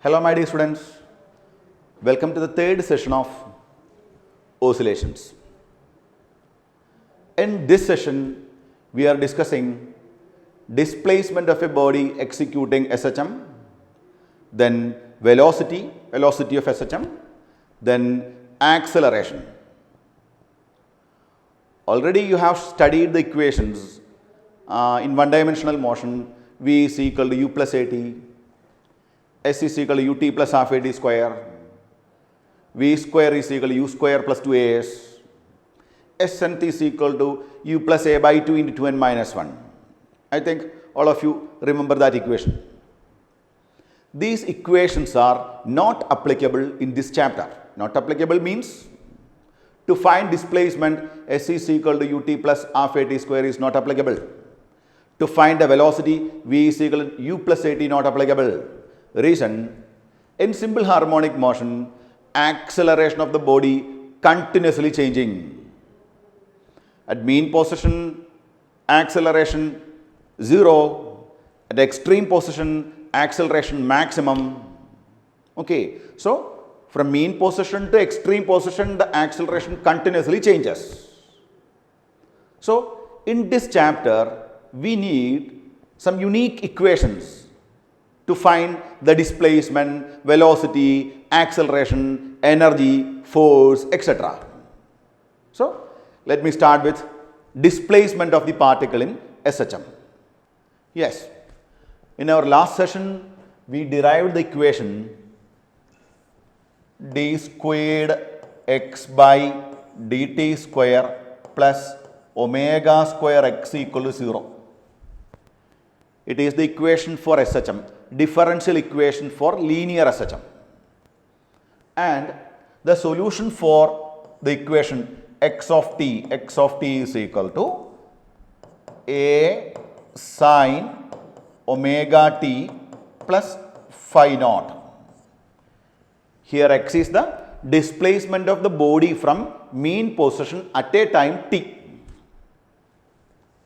Hello my dear students, welcome to the third session of oscillations. In this session, we are discussing displacement of a body executing SHM, then velocity of SHM, then acceleration. Already you have studied the equations in one-dimensional motion. V is equal to u plus at, S is equal to ut plus half at square, v square is equal to u square plus 2as, S nth is equal to u plus a by 2 into 2n minus 1. I think all of you remember that equation. These equations are not applicable in this chapter. Not applicable means to find displacement S is equal to ut plus half at square is not applicable. To find the velocity V is equal to u plus at not applicable. Reason, in simple harmonic motion, acceleration of the body continuously changing. At mean position, acceleration 0. At extreme position, acceleration maximum. Okay, so from mean position to extreme position, the acceleration continuously changes. So in this chapter, we need some unique equations to find the displacement, velocity, acceleration, energy, force, etc. So let me start with displacement of the particle in SHM. Yes, in our last session, we derived the equation d squared x by dt square plus omega square x equal to 0. It is the equation for SHM, differential equation for linear SHM. And the solution for the equation x of t is equal to a sine omega t plus phi naught. Here x is the displacement of the body from mean position at a time t.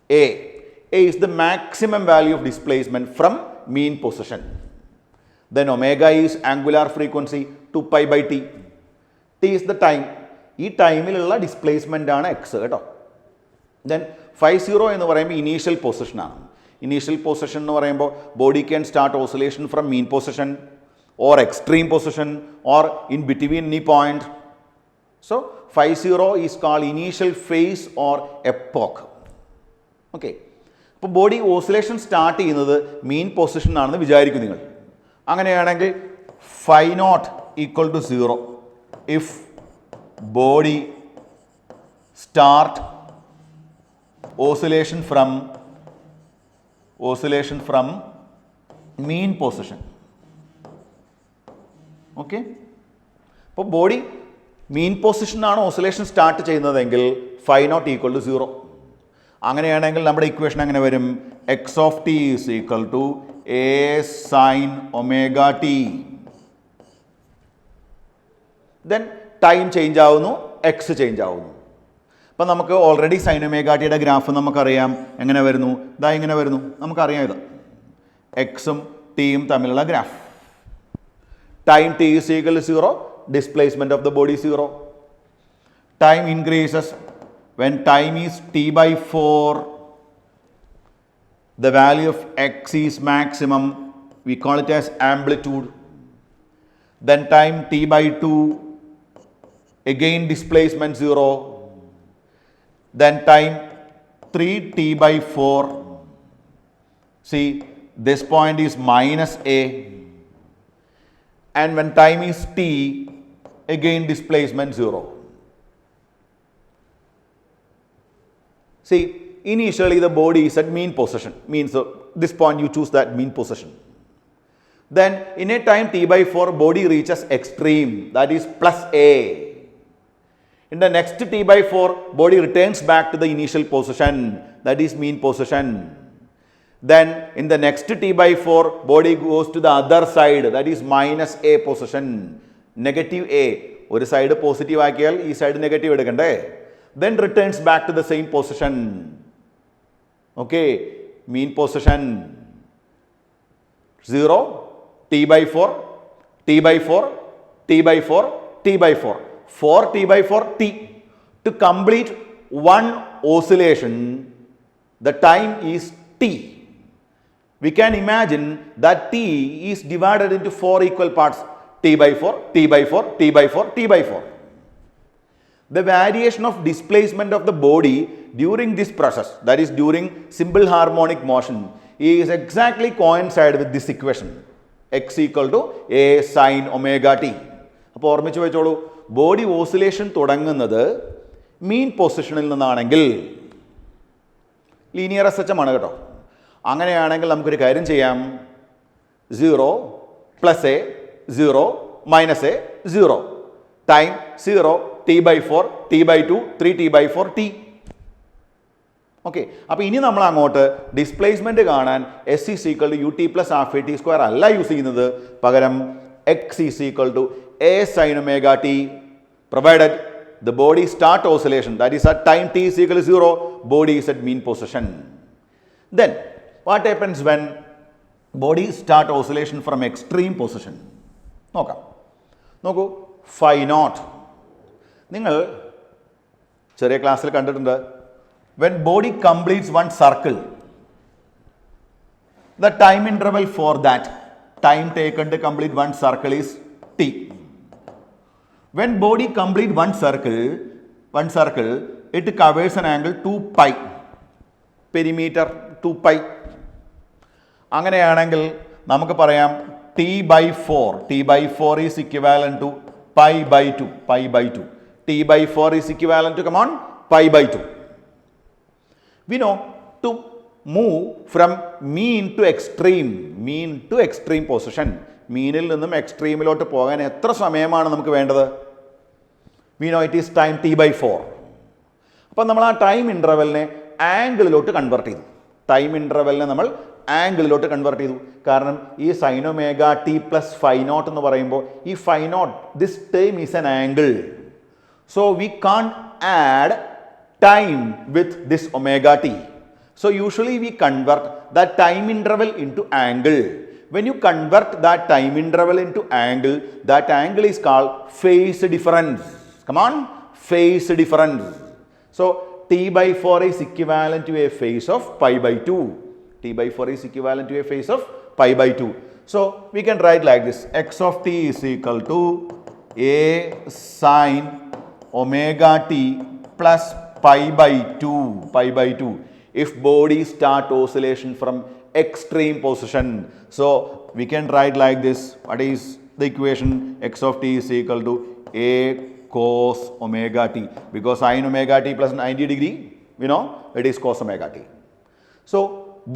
A is the maximum value of displacement from mean position. Then omega is angular frequency 2 pi by t. T is the time. This time il displacement is x. Then phi 0 is the initial position. Initial position body can start oscillation from mean position or extreme position or in between any point. So phi 0 is called initial phase or epoch. Okay. So body oscillation start ചെയ്യുന്നത് mean position ആണെന്ന് വിചാരിക്കും നിങ്ങൾ. അങ്ങനെയാണെങ്കിൽ phi naught equal to 0 if body start oscillation from mean position. Okay. അപ്പോൾ body mean position ആണ് oscillation start ചെയ്യുന്നതെങ്കിൽ phi naught equal to 0. അങ്ങനെയാണെങ്കിൽ നമ്മുടെ ഇക്വേഷൻ എങ്ങനെ വരും? X of t is equal to a sine omega t. Then time change ആവുന്നു, x change ആവുന്നു. അപ്പം നമുക്ക് ഓൾറെഡി സൈൻ ഒമേഗ ടിയുടെ ഗ്രാഫ് നമുക്കറിയാം. എങ്ങനെ വരുന്നു? ഇതാ ഇങ്ങനെ വരുന്നു. നമുക്കറിയാം ഇത് എക്സും ടിയും തമ്മിലുള്ള graph. Time T is equal to 0, displacement of the body 0. Time increases. When time is t by 4, the value of x is maximum. We call it as amplitude. Then time t by 2, again displacement 0. Then time 3t by 4. See, this point is minus a. And when time is t, again displacement 0. See, initially the body is at mean position, means this point you choose that mean position. Then in a time t by 4, body reaches extreme, that is plus a. In the next t by 4, body returns back to the initial position, that is mean position. Then in the next t by 4, body goes to the other side, that is minus a position, negative a. One side positive ആക്കിയാൽ ഈ side negative എടുക്കണ്ടേ? Then returns back to the same position. Okay, mean position 0, t by 4, T by 4, T by 4, T by 4. 4T by 4T. To complete one oscillation, the time is T. We can imagine that T is divided into 4 equal parts. T by 4, T by 4, T by 4, T by 4. The variation of displacement of the body during this process, that is during simple harmonic motion, is exactly coincide with this equation. X equal to A sin omega t. അപ്പോൾ ഓർമ്മിച്ച് വെച്ചോളൂ, body oscillation തുടങ്ങുന്നത് മീൻ പൊസിഷനിൽ നിന്നാണെങ്കിൽ linear S H ആണ് കേട്ടോ. അങ്ങനെയാണെങ്കിൽ നമുക്കൊരു കാര്യം ചെയ്യാം, 0 plus A 0 minus A 0 time 0 T by 4 T by 2 3T by 4 T. Okay, അപ്പോൾ ഇനി നമ്മൾ അങ്ങോട്ട് ഡിസ്പ്ലേസ്മെൻറ്റ് കാണാൻ s is equal to u t plus half a t square അല്ല യൂസ് ചെയ്യുന്നത്, പകരം x is equal to a sine omega t provided the body start oscillation, that is at time t is equal to 0, body is at mean position. Then what happens when body start oscillation from extreme position? നോക്കൂ phi naught. നിങ്ങൾ ചെറിയ ക്ലാസ്സിൽ കണ്ടിട്ടുണ്ട്, when body completes one circle, the time interval for that time taken to complete one circle is t. When body complete one circle, it covers an angle 2 pi, perimeter 2 pi. അങ്ങനെയാണെങ്കിൽ നമുക്ക് പറയാം T by 4 is equivalent to pi by 2. T by 4 is equivalent to, come on, pi by 2. We know to move from mean to extreme position, മീനിൽ നിന്നും എക്സ്ട്രീമിലോട്ട് പോകാൻ എത്ര സമയമാണ് നമുക്ക് വേണ്ടത്? We know it is time T by 4. അപ്പം നമ്മൾ ആ time ഇൻ്റർവെലിനെ ആംഗിളിലോട്ട് convert ചെയ്തു. കാരണം ഈ sine omega T plus phi naught എന്ന് പറയുമ്പോൾ ഈ phi naught, this term is an angle. So we can add time with this omega t. So usually we convert that time interval into angle. When you convert that time interval into angle, that angle is called phase difference. Come on, phase difference. So T by 4 is equivalent to a phase of pi by 2. T by 4 is equivalent to a phase of pi by 2. So we can write like this, x of t is equal to a sin omega t plus pi by 2. If body start oscillation from extreme position. So we can write like this. What is the equation? X of t is equal to a cos omega t, because sin omega t plus 90 degree, we know it is cos omega t. So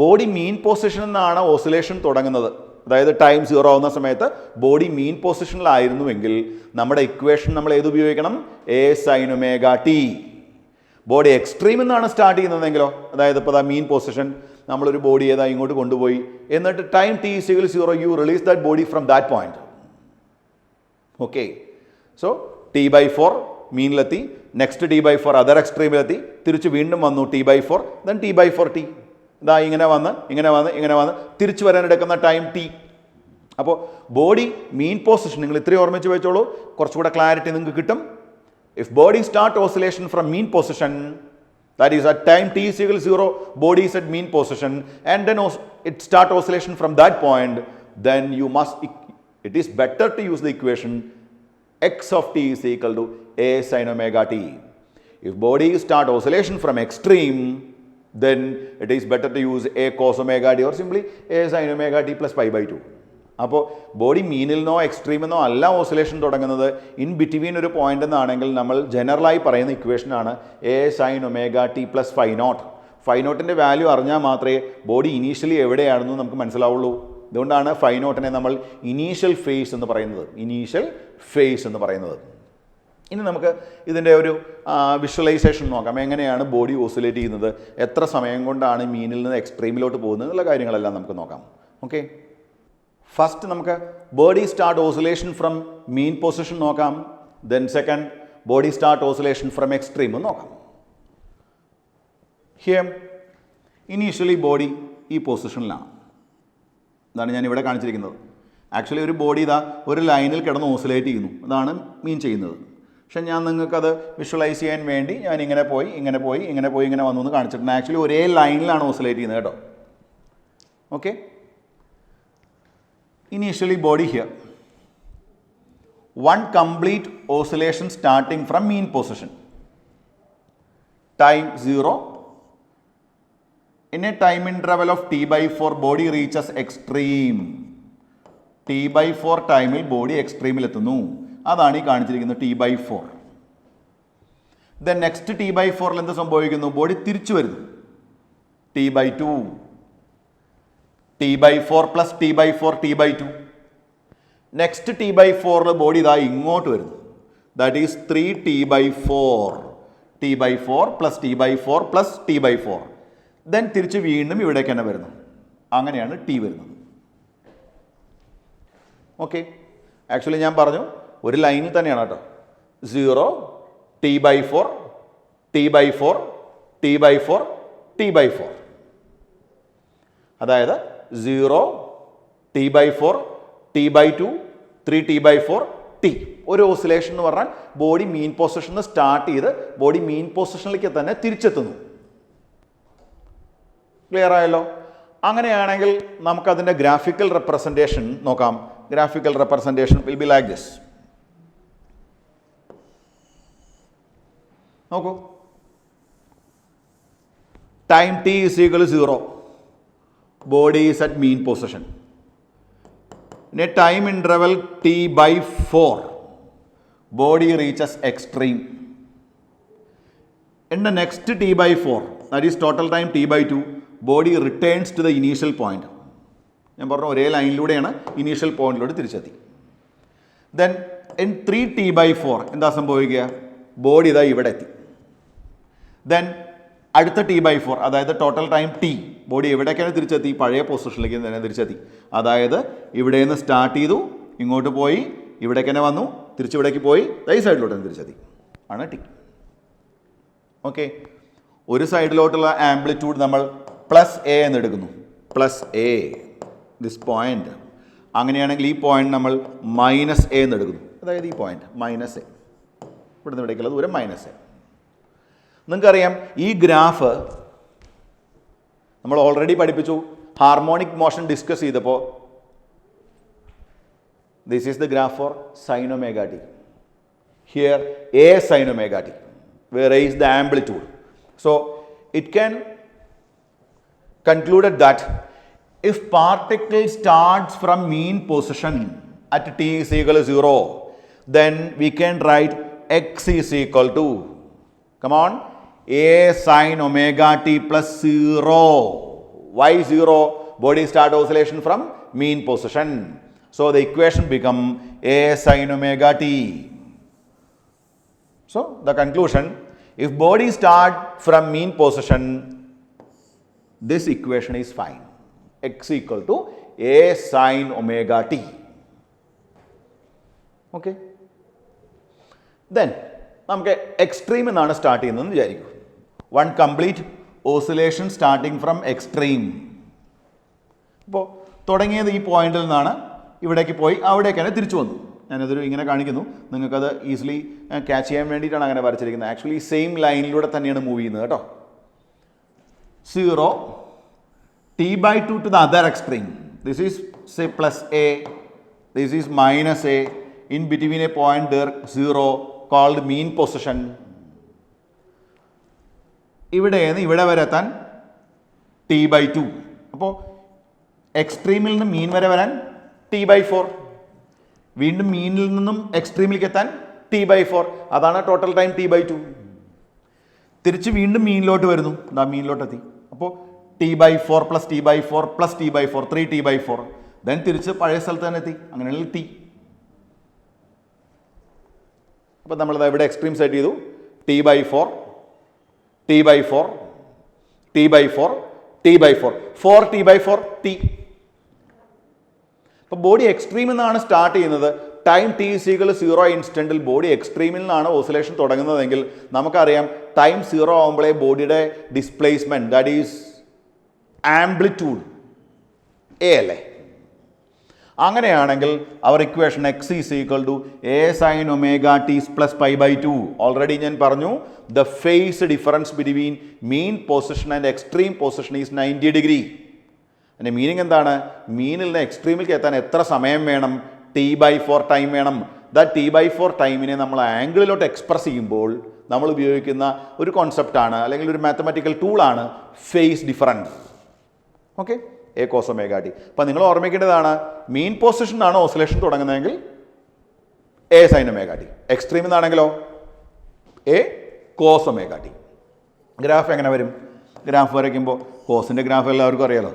body mean position എന്നാണ് oscillation തുടങ്ങുന്നത്. അതായത് time 0 ആവുന്ന സമയത്ത് body മീൻ പൊസിഷനിലായിരുന്നുവെങ്കിൽ നമ്മുടെ equation നമ്മൾ ഏത് ഉപയോഗിക്കണം? A sine omega T. Body എക്സ്ട്രീമിൽ നിന്നാണ് സ്റ്റാർട്ട് ചെയ്യുന്നതെങ്കിലോ, അതായത് ഇപ്പോൾ മീൻ പൊസിഷൻ നമ്മളൊരു ബോഡി ഏതാ ഇങ്ങോട്ട് കൊണ്ടുപോയി, എന്നിട്ട് time T is equal 0 you release that body from that point. Okay, so T by 4 മീനിലെത്തി, നെക്സ്റ്റ് ടി ബൈ 4 അതർ എക്സ്ട്രീമിലെത്തി, തിരിച്ച് വീണ്ടും വന്നു T by 4, then T by 4 T. ഇതാ ഇങ്ങനെ വന്ന് തിരിച്ചു വരാനെടുക്കുന്ന ടൈം ടി. അപ്പോൾ ബോഡി മീൻ പൊസിഷൻ നിങ്ങൾ ഇത്രയും ഓർമ്മിച്ച് വെച്ചോളൂ, കുറച്ചുകൂടെ ക്ലാരിറ്റി നിങ്ങൾക്ക് കിട്ടും. If body start oscillation from mean position, that is at time t is equal to 0, body is at mean position, and then it start oscillation from that point, then it is better to use the equation x of t is equal to a sin omega t. If body start oscillation from extreme, then it is better to use a cos omega t or simply a sin omega t plus pi by 2. അപ്പോൾ body മീനിൽ നിന്നോ എക്സ്ട്രീമെന്നോ അല്ല oscillation തുടങ്ങുന്നത്, in between ഒരു point എന്നാണെങ്കിൽ നമ്മൾ ജനറലായി പറയുന്ന ഇക്വേഷനാണ് A sine omega T plus phi naught. Phi നോട്ടിൻ്റെ വാല്യൂ അറിഞ്ഞാൽ മാത്രമേ ബോഡി ഇനീഷ്യലി എവിടെയാണെന്ന് നമുക്ക് മനസ്സിലാവുള്ളൂ. അതുകൊണ്ടാണ് ഫൈ നോട്ടിനെ നമ്മൾ ഇനീഷ്യൽ ഫേസ് എന്ന് പറയുന്നത്. ഇനി നമുക്ക് ഇതിൻ്റെ ഒരു വിഷ്വലൈസേഷൻ നോക്കാം. എങ്ങനെയാണ് ബോഡി ഓസിലേറ്റ് ചെയ്യുന്നത്, എത്ര സമയം കൊണ്ടാണ് മീനിൽ നിന്ന് എക്സ്ട്രീമിലോട്ട് പോകുന്നത് എന്നുള്ള കാര്യങ്ങളെല്ലാം നമുക്ക് നോക്കാം. ഓക്കെ, ഫസ്റ്റ് നമുക്ക് body start oscillation from mean position നോക്കാം. Then second body start oscillation from extreme നോക്കാം. ഹിയർ ഇനീഷ്യലി ബോഡി ഈ പൊസിഷനിലാണ്, ഇതാണ് ഞാൻ ഇവിടെ കാണിച്ചിരിക്കുന്നത്. ആക്ച്വലി ഒരു ബോഡി ഇതാ ഒരു ലൈനിൽ കിടന്ന് ഓസിലേറ്റ് ചെയ്യുന്നു, അതാണ് മീൻ ചെയ്യുന്നത്. പക്ഷെ ഞാൻ നിങ്ങൾക്കത് വിഷ്വലൈസ് ചെയ്യാൻ വേണ്ടി ഞാൻ ഇങ്ങനെ പോയി ഇങ്ങനെ വന്നു എന്ന് കാണിച്ചിട്ടുണ്ട്. ആക്ച്വലി ഒരേ ലൈനിലാണ് ഓസിലേറ്റ് ചെയ്യുന്നത് കേട്ടോ. Okay, initially body here, one complete oscillation starting from mean position, time 0, in a time interval of t/4 body reaches extreme. t/4 ടൈമിൽ ബോഡി എക്സ്ട്രീമിൽ എത്തുന്നു, അതാണ് ഈ കാണിച്ചിരിക്കുന്നത് t/4. ദെൻ നെക്സ്റ്റ് t/4 എന്ത് സംഭവിക്കുന്നു? ബോഡി തിരിച്ചു വരുന്നു, t/2, t/4 plus t/4 t/2. Next t/4 body ഇതാ ഇങ്ങോട്ട് വരുന്നു, that is 3t/4, t/4 plus t/4 plus t/4. Then തിരിച്ച് വീണ്ടും ഇവിടേക്ക് തന്നെ വരുന്നു, അങ്ങനെയാണ് t വരുന്നത്. ഓക്കെ, ആക്ച്വലി ഞാൻ പറഞ്ഞു ഒരു ലൈനിൽ തന്നെയാണ് കേട്ടോ. 0, t/4, t/4, t/4, t/4. അതായത് 0, t/4, t/2, 3t/4, t. ഒരു ഓസിലേഷൻ എന്ന് പറഞ്ഞാൽ ബോഡി മീൻ പൊസിഷനിൽ സ്റ്റാർട്ട് ചെയ്ത് ബോഡി മീൻ പൊസിഷനിലേക്ക് തന്നെ തിരിച്ചെത്തുന്നു. ക്ലിയർ ആയല്ലോ? അങ്ങനെയാണെങ്കിൽ നമുക്കതിൻ്റെ ഗ്രാഫിക്കൽ റെപ്രസെൻറ്റേഷൻ നോക്കാം. Graphical representation will be like this. നോക്കൂ, time t is equal 0, body is at mean position. In a time interval t/4, body reaches extreme. In the next t/4, that is total time t/2, body returns to the initial point. ഞാൻ പറഞ്ഞു ഒരേ ലൈനിലൂടെയാണ് initial പോയിന്റിലൂടെ തിരിച്ചെത്തി. Then in 3t/4 എന്താ സംഭവിക്കുക? Body ഇതാ ഇവിടെ എത്തി. ദെൻ അടുത്ത t/4, അതായത് ടോട്ടൽ ടൈം t, ബോഡി എവിടേക്കാണ് തിരിച്ചെത്തി? പഴയ പൊസിഷനിലേക്ക് തന്നെ തിരിച്ചെത്തി. അതായത് ഇവിടെ നിന്ന് സ്റ്റാർട്ട് ചെയ്തു, ഇങ്ങോട്ട് പോയി, ഇവിടേക്ക് തന്നെ വന്നു, തിരിച്ചിവിടേക്ക് പോയി, ഈ സൈഡിലോട്ട് തന്നെ തിരിച്ചെത്തി, ആണ് ടി. ഓക്കെ, ഒരു സൈഡിലോട്ടുള്ള ആംപ്ലിറ്റ്യൂഡ് നമ്മൾ +a എന്ന് എടുക്കുന്നു, +a, ദിസ് പോയിന്റ്. അങ്ങനെയാണെങ്കിൽ ഈ പോയിന്റ് നമ്മൾ -a എന്ന് എടുക്കുന്നു, അതായത് ഈ പോയിന്റ് -a, ഇവിടുന്ന് ഇവിടേക്കുള്ള ദൂരം -a. നിങ്ങൾക്കറിയാം ഈ ഗ്രാഫ് നമ്മൾ ഓൾറെഡി പഠിപ്പിച്ചു, ഹാർമോണിക് മോഷൻ ഡിസ്കസ് ചെയ്തപ്പോൾ. This is the graph for sine omega t. Here a sin omega t, where a is the amplitude. So it can concluded that if particle starts from mean position at t is equal to 0, then we can write x is equal to, come on, a sin omega t plus 0. Why 0? Body start oscillation from mean position. So the equation become a sin omega t. So the conclusion, if body start from mean position, this equation is fine. X equal to a sin omega t. Okay. Then നമുക്ക് extreme എന്നാണ് start ചെയ്യുന്നതെന്ന് വിചാരിക്കും. One complete oscillation starting from extreme. ഇപ്പോൾ തുടങ്ങിയത് ഈ പോയിന്റിൽ നിന്നാണ്, ഇവിടേക്ക് പോയി അവിടേക്കാണ് തിരിച്ചു വന്നു. ഞാനതൊരു ഇങ്ങനെ കാണിക്കുന്നു, നിങ്ങൾക്കത് ഈസിലി ക്യാച്ച് ചെയ്യാൻ വേണ്ടിയിട്ടാണ് അങ്ങനെ വരച്ചിരിക്കുന്നത്. ആക്ച്വലി സെയിം ലൈനിലൂടെ തന്നെയാണ് മൂവ് ചെയ്യുന്നത് കേട്ടോ. 0, t/2 to the other extreme. This is say +a, this is -a. In between a point there 0 called mean position. ഇവിടെ നിന്ന് ഇവിടെ വരെ എത്താൻ t/2. അപ്പോൾ എക്സ്ട്രീമിൽ നിന്ന് മീൻ വരെ വരാൻ t/4. വീണ്ടും മീനിൽ നിന്നും എക്സ്ട്രീമിലേക്ക് എത്താൻ t/4. അതാണ് ടോട്ടൽ ടൈം t/2. തിരിച്ച് വീണ്ടും മീനിലോട്ട് വരുന്നു, എന്താ മീനിലോട്ടെത്തി. അപ്പോൾ t/4 plus t/4 plus t/4, 3t/4. Then തിരിച്ച് പഴയ സ്ഥലത്ത് തന്നെ എത്തി, അങ്ങനെയാണെങ്കിൽ t. അപ്പോൾ നമ്മളിത് ഇവിടെ എക്സ്ട്രീം സെറ്റ് ചെയ്തു, t/4, t/4, t/4, t/4, 4t/4 t. അപ്പോൾ ബോഡി എക്സ്ട്രീമിൽ നിന്നാണ് സ്റ്റാർട്ട് ചെയ്യുന്നത്. ടൈം t = 0 ഇൻസ്റ്റൻറ്റിൽ ബോഡി എക്സ്ട്രീമിൽ നിന്നാണ് ഓസിലേഷൻ തുടങ്ങുന്നതെങ്കിൽ നമുക്കറിയാം ടൈം 0 ആകുമ്പോഴേ ബോഡിയുടെ displacement, that is amplitude a അല്ലേ. അങ്ങനെയാണെങ്കിൽ അവർ equation x is equal to a sine omega T plus pi by two. Already ഞാൻ പറഞ്ഞു the phase difference between mean position and extreme position is 90 degree. അതിൻ്റെ meaning എന്താണ്? മീനിൽ നിന്ന് എക്സ്ട്രീമിലേക്ക് എത്താൻ എത്ര സമയം വേണം? T/4 ടൈം വേണം. T/4 ടൈമിനെ നമ്മൾ ആംഗിളിലോട്ട് എക്സ്പ്രസ് ചെയ്യുമ്പോൾ നമ്മൾ ഉപയോഗിക്കുന്ന ഒരു കോൺസെപ്റ്റാണ് അല്ലെങ്കിൽ ഒരു മാത്തമാറ്റിക്കൽ ടൂളാണ് phase difference. Okay, A cos omega T. അപ്പം നിങ്ങൾ ഓർമ്മിക്കേണ്ടതാണ്, മീൻ പൊസിഷനാണ് ഓസിലേഷൻ തുടങ്ങുന്നതെങ്കിൽ എ സൈൻ ഒമേഗ ടി, എക്സ്ട്രീമിൽ നിന്നാണെങ്കിലോ A cos omega T. Graph എങ്ങനെ വരും? ഗ്രാഫ് വരയ്ക്കുമ്പോൾ കോസിൻ്റെ ഗ്രാഫ് എല്ലാവർക്കും അറിയാലോ.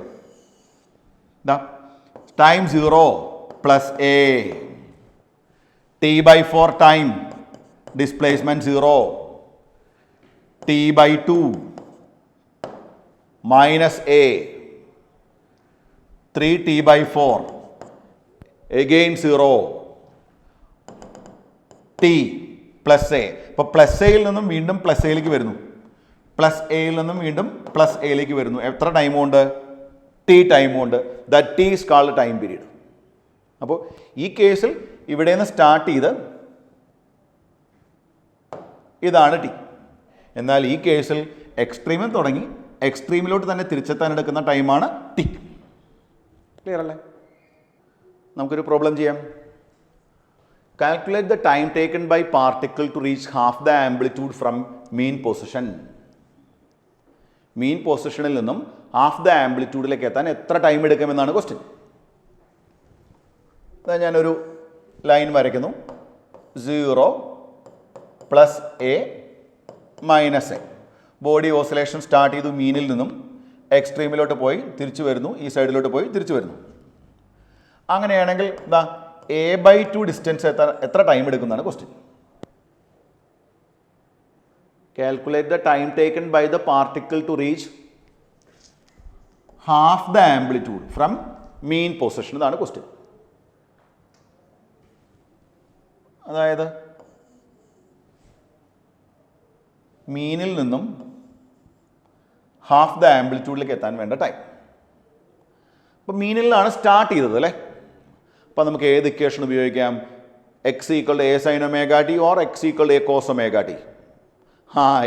Time 0 plus A, T/4 time displacement 0, T/2 minus A, 3T/4 again 0, T plus എ. ഇപ്പോൾ പ്ലസ് എയിൽ നിന്നും വീണ്ടും പ്ലസ് എയിലേക്ക് വരുന്നു, പ്ലസ് എയിൽ നിന്നും വീണ്ടും പ്ലസ് എയിലേക്ക് വരുന്നു. എത്ര ടൈം കൊണ്ട്? T ടൈം കൊണ്ട്. That is called time period. അപ്പോൾ ഈ കേസിൽ ഇവിടെ നിന്ന് സ്റ്റാർട്ട് ചെയ്ത് ഇതാണ് T. എന്നാൽ ഈ കേസിൽ എക്സ്ട്രീമിൽ തുടങ്ങി എക്സ്ട്രീമിലോട്ട് തന്നെ തിരിച്ചെത്താൻ എടുക്കുന്ന ടൈമാണ് T. ക്ലിയർ അല്ലേ? നമുക്കൊരു പ്രോബ്ലം ചെയ്യാം. Calculate the time taken by particle to reach half the amplitude from mean position. Mean പൊസിഷനിൽ നിന്നും ഹാഫ് ദ ആംപ്ലിറ്റ്യൂഡിലേക്ക് എത്താൻ എത്ര ടൈം എടുക്കുമെന്നാണ് ക്വസ്റ്റ്യൻ. ഞാനൊരു ലൈൻ വരയ്ക്കുന്നു. 0 plus A minus A. Body oscillation start ചെയ്തു മീനിൽ നിന്നും എക്സ്ട്രീമിലോട്ട് പോയി തിരിച്ചു വരുന്നു, ഈ സൈഡിലോട്ട് പോയി തിരിച്ചു വരുന്നു. അങ്ങനെയാണെങ്കിൽ A/2 ഡിസ്റ്റൻസ് എത്ര ടൈം എടുക്കുന്നതാണ് question. Calculate the time taken by the particle to reach half the amplitude from mean position. ഇതാണ് ക്വസ്റ്റ്യൻ. അതായത് മീനിൽ നിന്നും ഹാഫ് ദ ആംപ്ലിറ്റ്യൂഡിലേക്ക് എത്താൻ വേണ്ട ടൈം. അപ്പോൾ മീനിലാണ് സ്റ്റാർട്ട് ചെയ്തത് അല്ലേ? അപ്പോൾ നമുക്ക് ഏത് ഇക്വേഷൻ ഉപയോഗിക്കാം? X equal to a sine omega t or x equal to a cos omega t.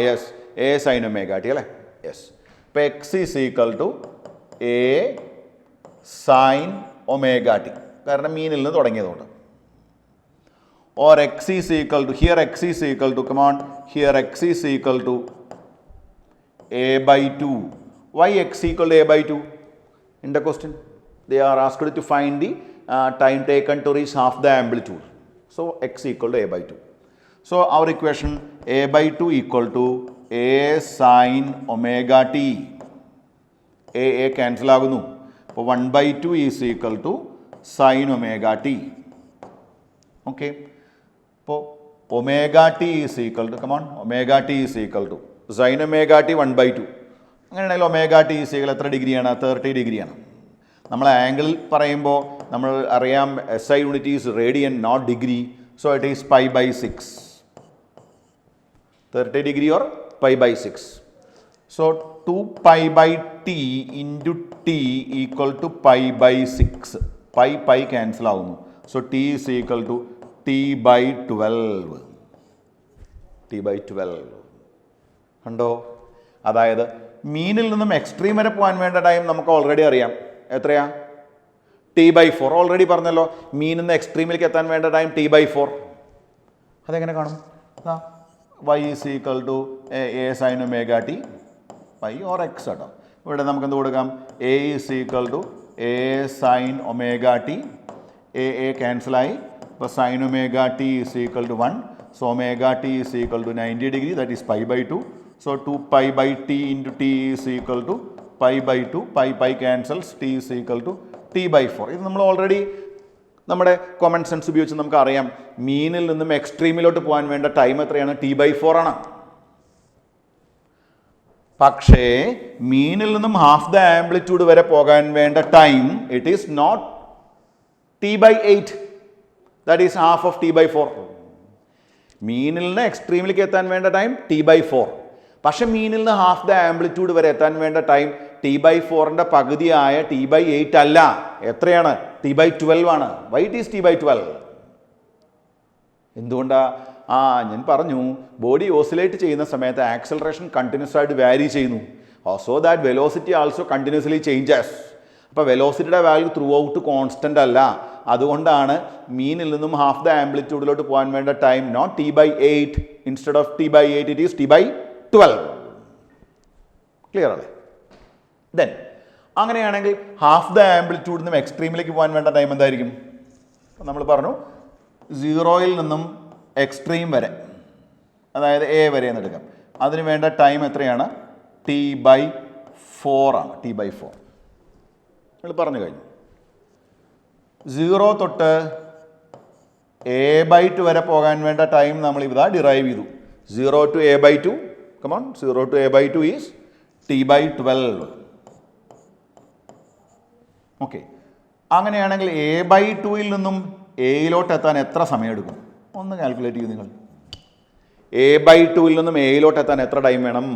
Yes, a sine omega t അല്ലേ? യെസ്. ഇപ്പോൾ x is equal to a sine omega t, കാരണം മീനിൽ നിന്ന് തുടങ്ങിയതുകൊണ്ട്. Or x is equal to, here x is equal to, come on, here x is equal to A/2. Why x equal to A/2? In the question, they are asked to find the time taken to reach half the amplitude. So x equal to A/2. So our equation A/2 equal to A sin omega t. A cancel ആകുന്നു. അപ്പോൾ 1/2 is equal to sin omega t. Okay. അപ്പോൾ omega t is equal to, come on, omega t is equal to sine omega t 1/2. അങ്ങനെയാണെങ്കിൽ omega t is equal എത്ര ഡിഗ്രിയാണ്? 30 ഡിഗ്രിയാണ്. നമ്മൾ angle പറയുമ്പോൾ നമ്മൾ അറിയാം SI unit is radian not degree. So it is π/6. 30 degree or π/6. സോ 2π/t into T equal to π/6. Pi cancel ആവുന്നു. So T is equal to T/12. കണ്ടോ? അതായത് മീനിൽ നിന്നും എക്സ്ട്രീം വരെ പോകാൻ വേണ്ട ടൈം നമുക്ക് ഓൾറെഡി അറിയാം. എത്രയാ? T/4. ഓൾറെഡി പറഞ്ഞല്ലോ, മീനിൽ നിന്ന് എക്സ്ട്രീമിലേക്ക് എത്താൻ വേണ്ട ടൈം T/4. അതെങ്ങനെ കാണും? y is equal to a sin omega t y or x കേട്ടോ. ഇവിടെ നമുക്ക് എന്ത് കൊടുക്കാം? a is equal to a sin omega t. a ക്യാൻസലായി. അപ്പോൾ sine omega t is equal to 1. So omega t is equal to 90 degree, that is π/2. So 2π/t into t is equal to π/2. Pi cancels, t is equal to T/4. ഇത് നമ്മൾ already നമ്മുടെ common sense ഉപയോഗിച്ച് നമുക്ക് അറിയാം, മീനിൽ നിന്നും എക്സ്ട്രീമിലോട്ട് പോകാൻ വേണ്ട time എത്രയാണ്? T/4 ആണ്. പക്ഷേ മീനിൽ നിന്നും ഹാഫ് ദ ആംപ്ലിറ്റ്യൂഡ് വരെ പോകാൻ വേണ്ട time it is not T/8. That is half of T/4. മീനിൽ നിന്ന് എക്സ്ട്രീമിലേക്ക് എത്താൻ വേണ്ട ടൈം T/4. പക്ഷെ മീനിൽ നിന്ന് ഹാഫ് ദ ആംപ്ലിറ്റ്യൂഡ് വരെ എത്താൻ വേണ്ട ടൈം T/4ൻ്റെ പകുതിയായ T/8 അല്ല. എത്രയാണ്? T/12 ആണ്. Why it is T/12? എന്തുകൊണ്ടാണ്? ഞാൻ പറഞ്ഞു, ബോഡി ഓസിലേറ്റ് ചെയ്യുന്ന സമയത്ത് ആക്സലറേഷൻ കണ്ടിന്യൂസ് ആയിട്ട് വാരി ചെയ്യുന്നു. So that velocity also continuously changes. അപ്പോൾ വെലോസിറ്റിയുടെ വാല്യൂ ത്രൂ ഔട്ട് കോൺസ്റ്റൻ്റ് അല്ല. അതുകൊണ്ടാണ് മീനിൽ നിന്നും ഹാഫ് ദ ആംപ്ലിറ്റ്യൂഡിലോട്ട് പോകാൻ വേണ്ട time not T/8, instead of T/8 it is T/12. Clear അല്ലേ? ദെൻ അങ്ങനെയാണെങ്കിൽ ഹാഫ് ദ ആംപ്ലിറ്റ്യൂഡിൽ നിന്നും എക്സ്ട്രീമിലേക്ക് പോകാൻ വേണ്ട ടൈം എന്തായിരിക്കും? നമ്മൾ പറഞ്ഞു 0യിൽ നിന്നും എക്സ്ട്രീം വരെ, അതായത് എ വരെ എന്ന് എടുക്കാം. അതിന് വേണ്ട ടൈം എത്രയാണ്? T/4 ആണ്. T/4 നമ്മൾ പറഞ്ഞു കഴിഞ്ഞു. 0 തൊട്ട് A/2 വരെ പോകാൻ വേണ്ട ടൈം നമ്മൾ ഇവിടെ ഡിറൈവ് ചെയ്തു. 0 to A/2, come on, 0 to A/2 is T/12. Okay, അങ്ങനെയാണെങ്കിൽ A/2യിൽ നിന്നും എയിലോട്ട് എത്താൻ എത്ര സമയം എടുക്കും? ഒന്ന് കാൽക്കുലേറ്റ് ചെയ്യൂ നിങ്ങൾ. A/2യിൽ നിന്നും എയിലോട്ട് എത്താൻ എത്ര ടൈം വേണം?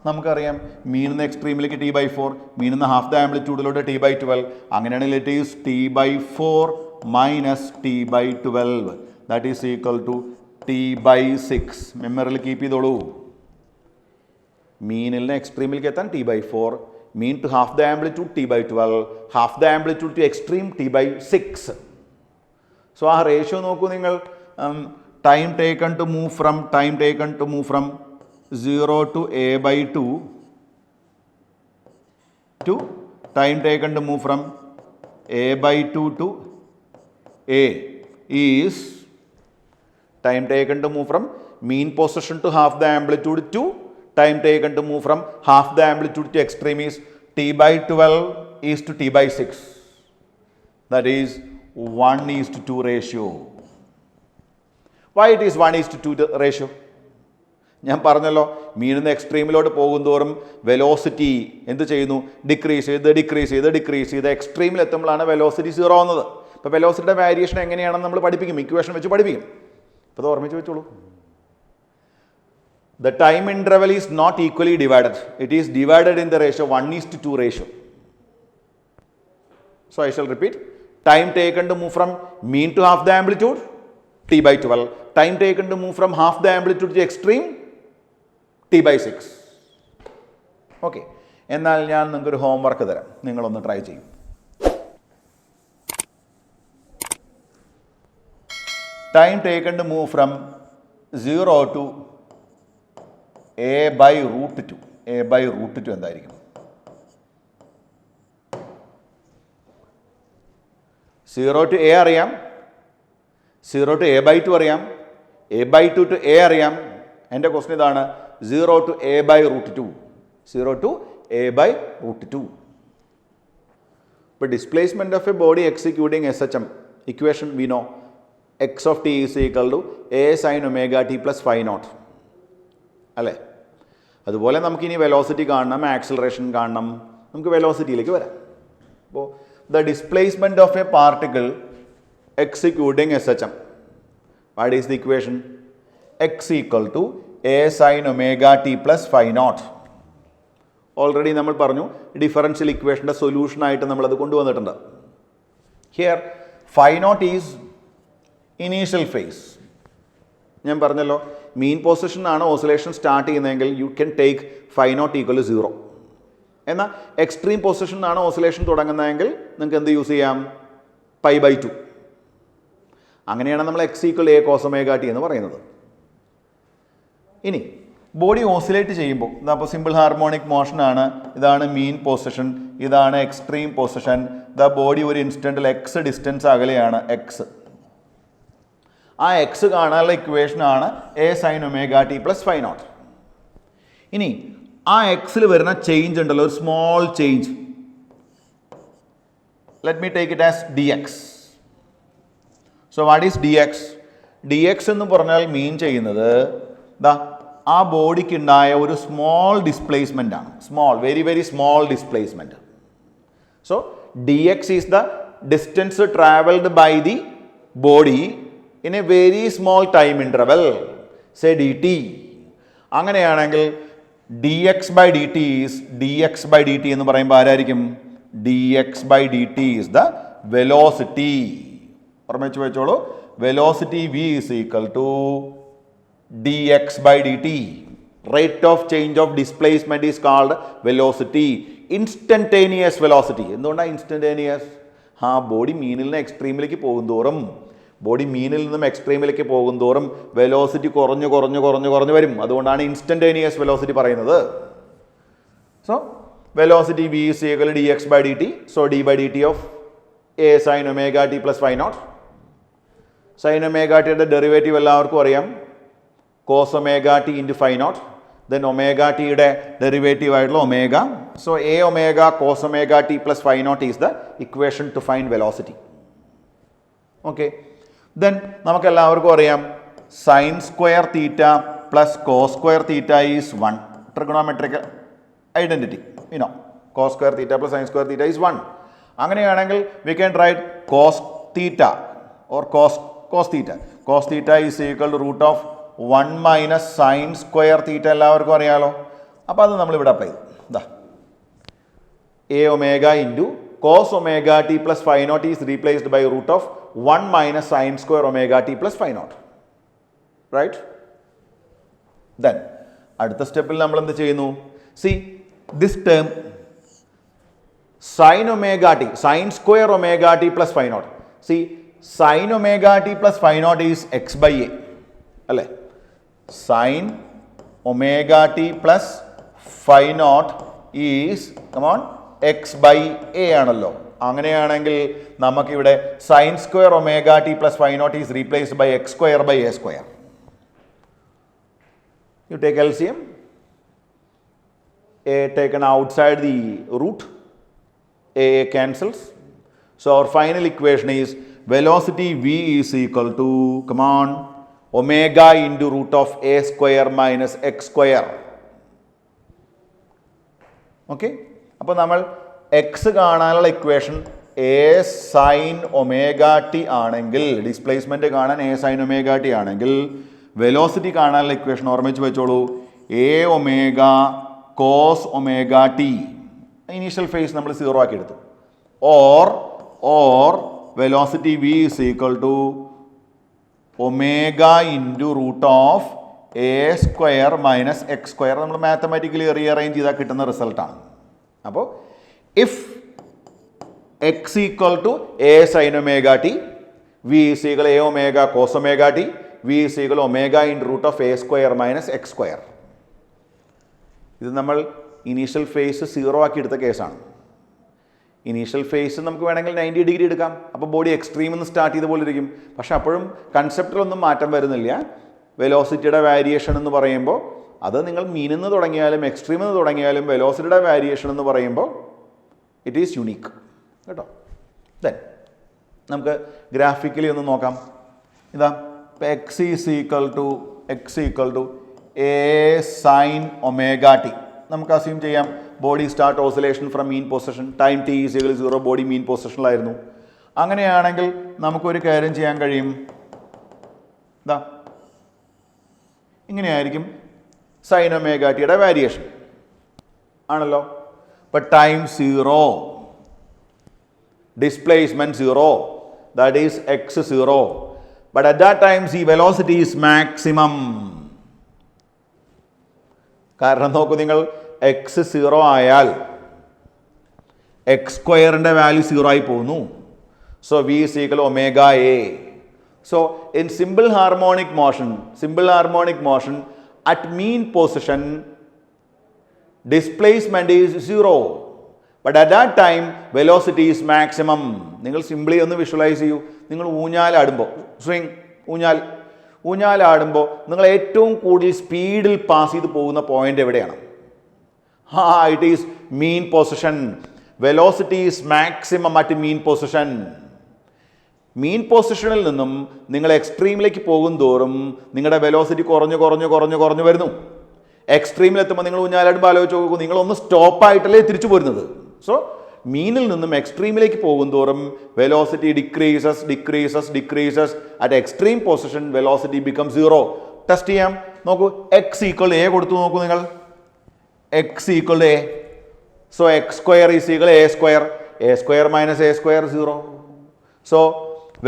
നമുക്കറിയാം, മീനിന്ന് എക്സ്ട്രീമിലേക്ക് T/4, മീനിന്ന് ഹാഫ് ദ ആംപ്ലിറ്റ്യൂഡിലോട്ട് T/12. അങ്ങനെയാണെങ്കിൽ it is T/4 minus T/12. That is equal to T/6. മെമ്മറിയിൽ കീപ്പ് ചെയ്തോളൂ. മീനിൽ നിന്ന് എക്സ്ട്രീമിലേക്ക് എത്താൻ T/4, mean to half the amplitude T/12, half the amplitude to extreme T/6. So ആ ratio നോക്കൂ നിങ്ങൾ. Time taken to move from 0 to A/2 to time taken to move from A/2 to A is time taken to move from mean position to half the amplitude to time taken to move from half the amplitude to extreme is T/12 is to T/6. That is 1:2 ratio. Why it is 1:2 ratio? ഞാൻ പറഞ്ഞല്ലോ, മീനിന്ന് എക്സ്ട്രീമിലോട്ട് പോകുന്തോറും velocity എന്ത് ചെയ്യുന്നു? Decrease ചെയ്ത് എക്സ്ട്രീമിൽ എത്തുമ്പോഴാണ് velocity 0 ആവുന്നത്. അപ്പോൾ വെലോസിറ്റിയുടെ variation എങ്ങനെയാണെന്ന് നമ്മൾ പഠിപ്പിക്കും, ഇക്വേഷൻ വെച്ച് പഠിപ്പിക്കും. അപ്പോൾ അത് ഓർമ്മിച്ച് വെച്ചോളൂ. The time interval is not equally divided. It is divided in the ratio 1:2 ratio. So I shall repeat. Time taken to move from mean to half the amplitude T/12. Time taken to move from half the amplitude to extreme T/6. Okay, എന്നാൽ ഞാൻ നിങ്ങൾക്കൊരു homework തരാം, നിങ്ങളൊന്ന് try ചെയ്യും. Time taken to move from 0 to A/√2. A/√2 എന്തായിരിക്കും? 0 to A അറിയാം, 0 to A/2 അറിയാം, A/2 to A അറിയാം. എൻ്റെ ക്വസ്റ്റ്യൻ ഇതാണ്, 0 to A/√2. 0 to A/√2. ഇപ്പോൾ displacement of A body executing SHM equation we know x of t is equal to A sin omega t plus phi naught. അല്ലേ? അതുപോലെ നമുക്കിനി velocity കാണണം, acceleration കാണണം. നമുക്ക് വെലോസിറ്റിയിലേക്ക് വരാം. അപ്പോൾ the displacement of a particle executing SHM. What is the equation? x equal to A sin omega t plus phi naught. Already നമ്മൾ പറഞ്ഞു, ഡിഫറൻഷ്യൽ ഇക്വേഷൻ്റെ സൊല്യൂഷനായിട്ട് നമ്മളത് കൊണ്ടുവന്നിട്ടുണ്ട്. Here phi naught is initial phase. ഞാൻ പറഞ്ഞല്ലോ, മീൻ പൊസിഷനാണ് ഓസിലേഷൻ സ്റ്റാർട്ട് ചെയ്യുന്നതെങ്കിൽ you can take phi naught equal to 0. എന്നാൽ എക്സ്ട്രീം പൊസിഷനാണ് ഓസിലേഷൻ തുടങ്ങുന്നതെങ്കിൽ നിങ്ങൾക്ക് എന്ത് യൂസ് ചെയ്യാം? π/2. അങ്ങനെയാണ് നമ്മൾ x equal A cos omega t എന്ന് പറയുന്നത്. ഇനി ബോഡി ഓസിലേറ്റ് ചെയ്യുമ്പോൾ ഇതപ്പോൾ സിമ്പിൾ ഹാർമോണിക് മോഷനാണ്. ഇതാണ് മീൻ പൊസിഷൻ, ഇതാണ് എക്സ്ട്രീം പൊസിഷൻ. ദ ബോഡി ഒരു ഇൻസ്റ്റൻറ്റിൽ x ഡിസ്റ്റൻസ് അകലെയാണ് x. ആ എക്സ് കാണാനുള്ള ഇക്വേഷനാണ് A sin omega t plus phi naught. ഇനി ആ എക്സിൽ വരുന്ന ചേഞ്ച് ഉണ്ടല്ലോ, ഒരു small change. Let me take it as dx. So what is dx? dx എന്ന് പറഞ്ഞാൽ മീൻ ചെയ്യുന്നത് ആ ബോഡിക്ക് ഉണ്ടായ ഒരു സ്മോൾ ഡിസ്പ്ലേസ്മെൻ്റ് ആണ്. Small, very very small displacement. So dx is the distance travelled by the body in a very small time interval, say dt. അങ്ങനെയാണെങ്കിൽ dx by dt എന്ന് പറയുമ്പോൾ ആരായിരിക്കും? dx by dt is the velocity. ഓർമ്മിച്ച് വെച്ചോളൂ, velocity v is equal to dx by dt. Rate of change of displacement is called velocity. Instantaneous velocity. എന്തുകൊണ്ടാണ് instantaneous? Body മീനിൽ നിന്ന് എക്സ്ട്രീമിലേക്ക് പോകുന്തോറും velocity കുറഞ്ഞു വരും. അതുകൊണ്ടാണ് ഇൻസ്റ്റന്റേനിയസ് വെലോസിറ്റി പറയുന്നത്. So velocity v is equal to dx by dt. So d by dt of a sin omega t plus phi naught. Sin omega t യുടെ derivative എല്ലാവർക്കും അറിയാം, cos omega t into phi naught. Then omega t യുടെ derivative ആയിട്ടുള്ള omega. So a omega cos omega t plus phi naught is the equation to find velocity. Okay. Then നമുക്ക് എല്ലാവർക്കും അറിയാം sin square theta plus cos square theta is 1. Trigonometrical identity. Cos square theta plus sin square theta is 1. അങ്ങനെയാണെങ്കിൽ we can write cos theta or cos theta. Cos theta is equal to root of 1 minus sin square theta എല്ലാവർക്കും അറിയാലോ. അപ്പോൾ അത് നമ്മൾ ഇവിടെ apply ചെയ്തു. a omega into cos omega t plus phi naught is replaced by root of 1 minus sin square omega t plus phi naught. Right? Then അടുത്ത സ്റ്റെപ്പിൽ നമ്മൾ എന്ത് ചെയ്യുന്നു? See this term sin omega t, sin square omega t plus phi naught. See, sin omega t plus phi naught is x by a. അല്ലേ? Sin omega t plus phi naught is, come on, x by a ആണല്ലോ. അങ്ങനെയാണെങ്കിൽ നമുക്കിവിടെ sin square omega t plus phi naught is replaced by x square by a square. You take LCM. A taken outside the root, a cancels. So our final equation is velocity v is equal to, come on, omega into root of a square minus x square. Okay? അപ്പോൾ നമ്മൾ x കാണാനുള്ള equation a sin omega t ആണെങ്കിൽ, displacement കാണാൻ a sin omega t ആണെങ്കിൽ, velocity കാണാനുള്ള equation ഓർമ്മിച്ച് വെച്ചോളൂ, a omega cos omega t. Initial face നമ്മൾ 0 ആക്കി എടുത്തു. or velocity v is equal to omega into root of a square minus x square. നമ്മൾ മാത്തമാറ്റിക്കലി റീഅറേഞ്ച് ചെയ്താൽ കിട്ടുന്ന റിസൾട്ടാണ്. അപ്പോൾ if x equal to a sin omega t, v is equal to a omega cos omega t, v is equal to omega into root of a square minus x square. ഇത് നമ്മൾ initial face 0 ആക്കി എടുത്ത കേസാണ്. Initial face നമുക്ക് വേണമെങ്കിൽ 90 degree എടുക്കാം. അപ്പോൾ body എക്സ്ട്രീമിൽ നിന്ന് സ്റ്റാർട്ട് ചെയ്ത പോലെ ഇരിക്കും. പക്ഷെ അപ്പോഴും കൺസെപ്റ്റിലൊന്നും മാറ്റം വരുന്നില്ല. വെലോസിറ്റിയുടെ വാരിയേഷൻ എന്ന് പറയുമ്പോൾ അത് നിങ്ങൾ മീനിൽ നിന്ന് തുടങ്ങിയാലും എക്സ്ട്രീമിൽ നിന്ന് തുടങ്ങിയാലും വെലോസിറ്റിയുടെ വാരിയേഷൻ എന്ന് പറയുമ്പോൾ ഇറ്റ് ഈസ് യുണീക്ക് കേട്ടോ. ദെൻ നമുക്ക് ഗ്രാഫിക്കലി ഒന്ന് നോക്കാം. ഇതാ ഇപ്പോൾ x equal to a sin omega t. നമുക്ക് അസ്യൂം ചെയ്യാം body start oscillation from mean position, time t is equal to 0, body mean പൊസിഷനിലായിരുന്നു. അങ്ങനെയാണെങ്കിൽ നമുക്കൊരു കാര്യം ചെയ്യാൻ കഴിയും. ഇതാ ഇങ്ങനെയായിരിക്കും സൈൻ ഒമേഗ ടിയുടെ വാരിയേഷൻ ആണല്ലോ. ഇപ്പം time 0, displacement 0, that is x 0. But at that time the velocity is maximum. കാരണം നോക്കൂ, നിങ്ങൾ x 0 ആയാൽ x സ്ക്വയറിൻ്റെ വാല്യൂ 0 ആയി പോകുന്നു. So v is equal to omega a. So in simple harmonic motion at mean position displacement is 0. But at that time velocity is maximum. നിങ്ങൾ simply ഒന്ന് visualise ചെയ്യൂ. നിങ്ങൾ ഊഞ്ഞാലാടുമ്പോൾ ഊഞ്ഞാലാടുമ്പോൾ നിങ്ങൾ ഏറ്റവും കൂടുതൽ സ്പീഡിൽ പാസ് ചെയ്ത് പോകുന്ന പോയിന്റ് എവിടെയാണ്? It is mean position. Velocity is maximum at mean position. Mean പൊസിഷനിൽ നിന്നും നിങ്ങൾ എക്സ്ട്രീമിലേക്ക് പോകും തോറും നിങ്ങളുടെ വെലോസിറ്റി കുറഞ്ഞു വരുന്നു. എക്സ്ട്രീമിലെത്തുമ്പോൾ നിങ്ങൾ ഊഞ്ഞാലാടുമ്പോൾ ആലോചിച്ച് നോക്കൂ, നിങ്ങളൊന്ന് സ്റ്റോപ്പായിട്ടല്ലേ തിരിച്ചു പോരുന്നത്. സോ മീനിൽ നിന്നും എക്സ്ട്രീമിലേക്ക് പോകും തോറും velocity decreases. At extreme position velocity become 0. Test ചെയ്യാം. നോക്കൂ, x ഈക്വൽ a കൊടുത്തു നോക്കൂ. നിങ്ങൾ x equal to a. So x square is equal to a square. A square minus a square 0. So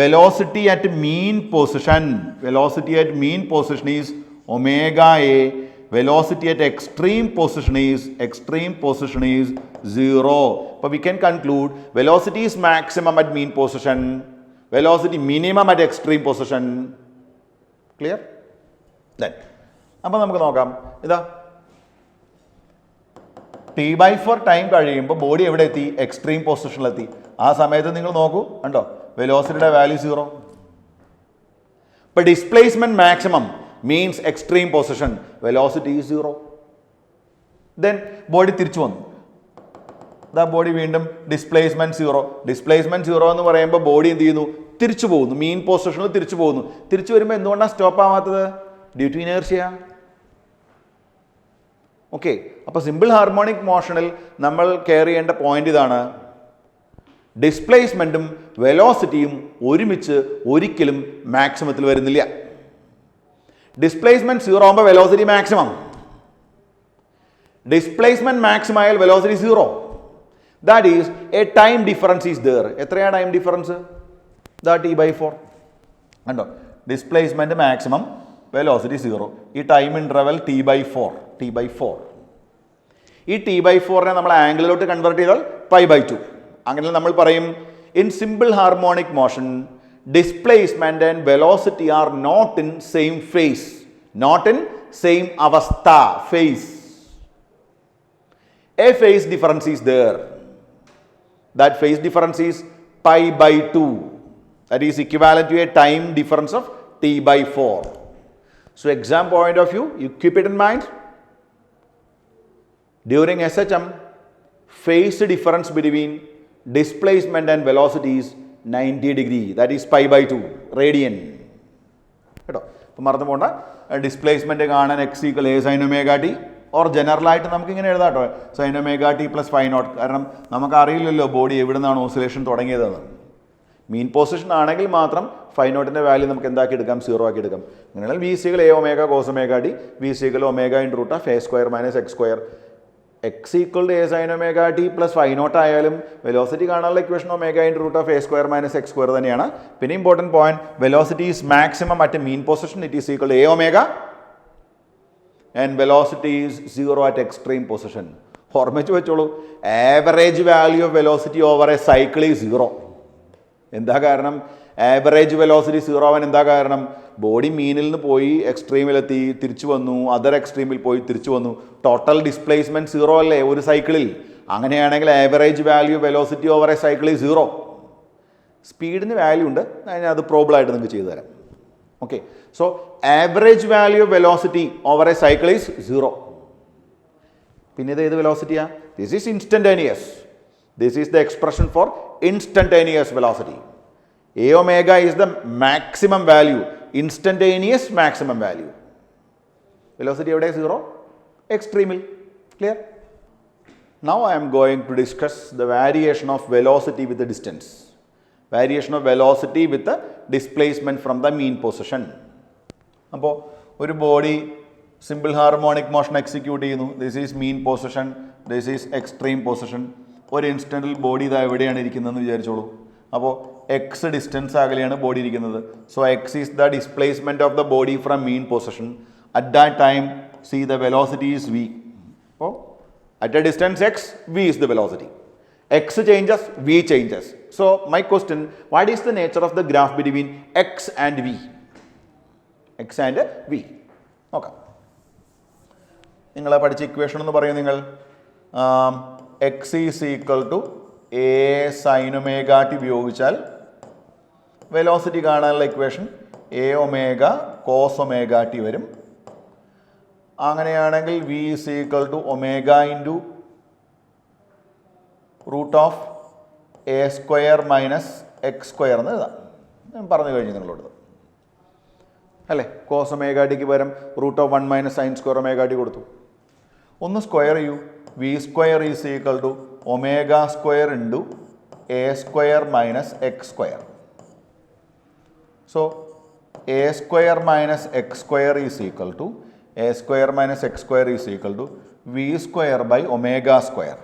velocity at mean position is omega a. Velocity at extreme position is 0. But we can conclude velocity is maximum at mean position, velocity minimum at extreme position. Clear? Then അപ്പോൾ നമുക്ക് നോക്കാം. ഇതാ T/4 time കഴിയുമ്പോൾ body എവിടെ എത്തി? Extreme പൊസിഷനിലെത്തി. ആ സമയത്ത് നിങ്ങൾ നോക്കൂ, കണ്ടോ, വെലോസിറ്റിയുടെ വാല്യൂ 0. ഇപ്പോൾ displacement maximum means extreme position, velocity 0. Then body തിരിച്ചു വന്നു. ദാ ബോഡി വീണ്ടും ഡിസ്പ്ലേസ്മെന്റ് 0. ഡിസ്പ്ലേസ്മെന്റ് 0 എന്ന് പറയുമ്പോൾ ബോഡി എന്ത് ചെയ്യുന്നു? തിരിച്ചു പോകുന്നു, മീൻ പൊസിഷനിൽ തിരിച്ചു പോകുന്നു. തിരിച്ചു വരുമ്പോൾ എന്തുകൊണ്ടാണ് സ്റ്റോപ്പ് ആവാത്തത്? Due to inertia. ഓക്കെ, അപ്പോൾ സിമ്പിൾ ഹാർമോണിക് മോഷനിൽ നമ്മൾ കെയർ ചെയ്യേണ്ട പോയിന്റ് ഇതാണ്. ഡിസ്പ്ലേസ്മെന്റും വെലോസിറ്റിയും ഒരുമിച്ച് ഒരിക്കലും മാക്സിമത്തിൽ വരുന്നില്ല. ഡിസ്പ്ലേസ്മെന്റ് 0 ആകുമ്പോൾ വെലോസിറ്റി മാക്സിമം, ഡിസ്പ്ലേസ്മെന്റ് മാക്സിമം ആയാൽ velocity 0. That is A time difference is there. എത്രയാണ് ടൈം ഡിഫറൻസ്? T/4. കണ്ടോ, ഡിസ്പ്ലേസ്മെന്റ് മാക്സിമം, വെലോസിറ്റി 0. ഈ ടൈം ഇന്റർവൽ T/4. ഈ T/4നെ നമ്മൾ ആംഗിളിലോട്ട് കൺവേർട്ട് ചെയ്താൽ π/2. അങ്ങനെ നമ്മൾ പറയും in simple harmonic motion displacement and velocity are not in same phase, not in same avastha, phase. A phase difference is there. That phase difference is π/2. That is equivalent to a time difference of T/4. So exam point of view, you keep it in mind. During SHM, phase difference between displacement and velocity is 90 degree. That is π/2 radian. കേട്ടോ, അപ്പോൾ മറന്നു പോകണ്ട. Displacement കാണാൻ x equal a sin omega t, or ജനറലായിട്ട് നമുക്ക് ഇങ്ങനെ എഴുതാം കേട്ടോ, sin omega t plus φ0. കാരണം നമുക്ക് അറിയില്ലല്ലോ ബോഡി എവിടെ നിന്നാണ് ഓസിലേഷൻ തുടങ്ങിയതെന്ന്. മീൻ പൊസിഷൻ ആണെങ്കിൽ മാത്രം φ0ന്റെ വാല്യൂ നമുക്ക് എന്താക്കി എടുക്കാം? 0 ആക്കി എടുക്കാം. അങ്ങനെയാണെങ്കിൽ v equal a omega cos omega t, v equal omega into root of a square minus x square. x equal to a sin omega t plus φ0 ആയാലും വെലോസിറ്റി കാണാനുള്ള equation omega into root of a square minus x square തന്നെയാണ്. പിന്നെ important point, velocity is maximum at mean position, it is equal to a omega, and velocity is 0 at extreme position. ഓർമ്മിച്ച് വെച്ചോളൂ, average value of velocity over a cycle is 0. എന്താ കാരണം? Average velocity 0 ആവാൻ എന്താ കാരണം? Body മീനിൽ നിന്ന് പോയി എക്സ്ട്രീമിലെത്തി, തിരിച്ചു വന്നു, അതർ എക്സ്ട്രീമിൽ പോയി തിരിച്ചു വന്നു. ടോട്ടൽ ഡിസ്പ്ലേസ്മെന്റ് 0 അല്ലേ ഒരു സൈക്കിളിൽ? അങ്ങനെയാണെങ്കിൽ average value velocity over a cycle is 0. സ്പീഡിന് വാല്യൂ ഉണ്ട്, ഞാൻ അത് പ്രോബ്ലം ആയിട്ട് നിങ്ങൾക്ക് ചെയ്തു തരാം. Okay, so average value of velocity over a cycle is 0. പിന്നെ ഇത് ഏത് വെലോസിറ്റിയാ? This is instantaneous. This is the expression for instantaneous velocity. A omega is the maximum value, instantaneous maximum value. Velocity എവിടെ? 0, extremely. Clear? Now I am going to discuss the variation of velocity with the distance. Variation of velocity with the displacement from the mean position. അപ്പോൾ ഒരു body simple harmonic motion execute ചെയ്യുന്നു. This is mean position, this is extreme position. ഒരു ഇൻസ്റ്റൻറ്റിൽ body ഇതാ എവിടെയാണ് ഇരിക്കുന്നതെന്ന് വിചാരിച്ചോളൂ. അപ്പോൾ എക്സ് ഡിസ്റ്റൻസ് അകലെയാണ് ബോഡി ഇരിക്കുന്നത്. So x is the displacement of the body from mean position. At that time see the velocity is v. അപ്പോൾ at a distance x, v is the velocity. X changes, v changes. So my question, what is the nature of the graph between x and v? X and v നോക്കാം. നിങ്ങൾ പഠിച്ച equation എന്ന് പറയും നിങ്ങൾ, x is equal to a sine omega t ഉപയോഗിച്ചാൽ velocity കാണാനുള്ള equation a omega cos omega t വരും. അങ്ങനെയാണെങ്കിൽ v is equal to omega into root of a square minus x square എന്ന് എഴുതാം. ഞാൻ പറഞ്ഞു കഴിഞ്ഞു നിങ്ങളോട് അല്ലേ. കോസ് ഒമേഗ ടിക്ക് പകരം root of 1 minus sine square omega t കൊടുത്തു. ഒന്ന് സ്ക്വയർ ചെയ്യൂ. V square is equal to omega square into a square minus x square. So a square minus x square is equal to a square minus x square is equal to v square by omega square.